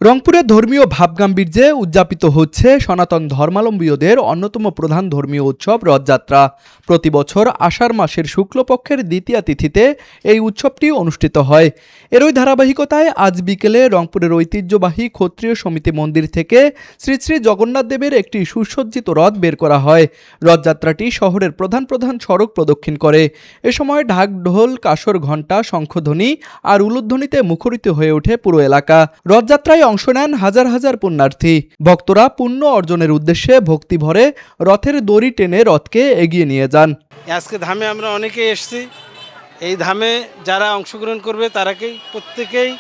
রংপুরে ধর্মীয় ভাবগাম্ভীর্যে উদযাপিত হচ্ছে সনাতন ধর্মাবলম্বীদের অন্যতম প্রধান ধর্মীয় উৎসব রথযাত্রা। প্রতি বছর আষাঢ় মাসের শুক্লপক্ষের দ্বিতীয়া তিথিতে এই উৎসবটি অনুষ্ঠিত হয়। এরই ধারাবাহিকতায় আজ বিকেলে রংপুরের ঐতিহ্যবাহী ক্ষত্রিয় সমিতি মন্দির থেকে শ্রী শ্রী জগন্নাথ দেবের একটি সুসজ্জিত রথ বের করা হয়। রথযাত্রাটি শহরের প্রধান প্রধান সড়ক প্রদক্ষিণ করে। এ সময় ঢাক ঢোল, কাসর, ঘণ্টা, শঙ্খধ্বনি আর উলুধ্বনিতে মুখরিত হয়ে ওঠে পুরো এলাকা। রথযাত্রায় অংশ নেন হাজার হাজার পুণ্যার্থী। ভক্তরা পুণ্য অর্জনের উদ্দেশ্যে ভক্তি ভরে রথের দড়ি টেনে রথকে এগিয়ে নিয়ে যান। আজকে ধামে আমরা অনেকেই এসেছি। এই ধামে যারা অংশগ্রহণ করবে তারাকেই প্রত্যেকেই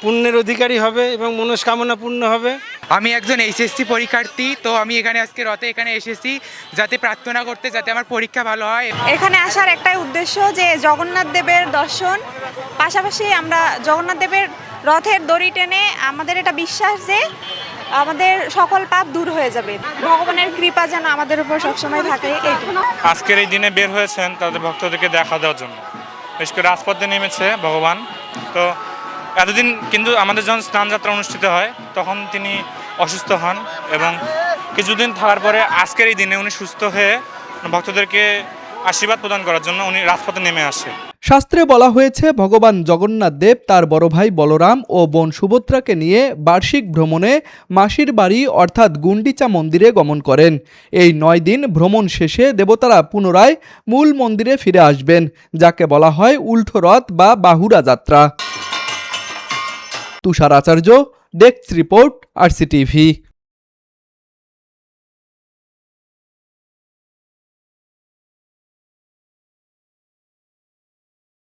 পুণ্যের অধিকারী হবে এবং মনস্কামনা পূর্ণ হবে। আমি একজন এইচএসসি পরীক্ষার্থী, তো আমি আজকে রথে এসেছি যাতে প্রার্থনা করতে, যাতে আমার পরীক্ষা ভালো হয়। এখানে আসার একটাই উদ্দেশ্য যে জগন্নাথ দেবের দর্শন, পাশাপাশি আমরা জগন্নাথ দেবের রথের দড়ি টেনে আমাদের এটা বিশ্বাস যে আমাদের সকল পাপ দূর হয়ে যাবে। ভগবানের কৃপা যেন আমাদের উপর সবসময় থাকে। আজকের এই দিনে বের হয়েছেন তাদের ভক্তদেরকে দেখা দেওয়ার জন্য, বিশেষ করে রাজপথে নেমেছে ভগবান। তো এতদিন কিন্তু আমাদের যখন স্নানযাত্রা অনুষ্ঠিত হয় তখন তিনি অসুস্থ হন এবং কিছুদিন থাকার পরে আজকের এই দিনে উনি সুস্থ হয়ে ভক্তদেরকে আশীর্বাদ প্রদান করার জন্য উনি রাজপথে নেমে আসে। শাস্ত্রে বলা হয়েছে ভগবান জগন্নাথ দেব তার বড় ভাই বলরাম ও বোন সুভদ্রাকে নিয়ে বার্ষিক ভ্রমণে মাসির বাড়ি অর্থাৎ গুন্ডিচা মন্দিরে গমন করেন। এই 9 দিন ভ্রমণ শেষে দেবতারা পুনরায় মূল মন্দিরে ফিরে আসবেন, যাকে বলা হয় উল্টো রথ বা বাহুড়া যাত্রা। তুষার আচার্য, ডেস্ক রিপোর্ট, RCTV।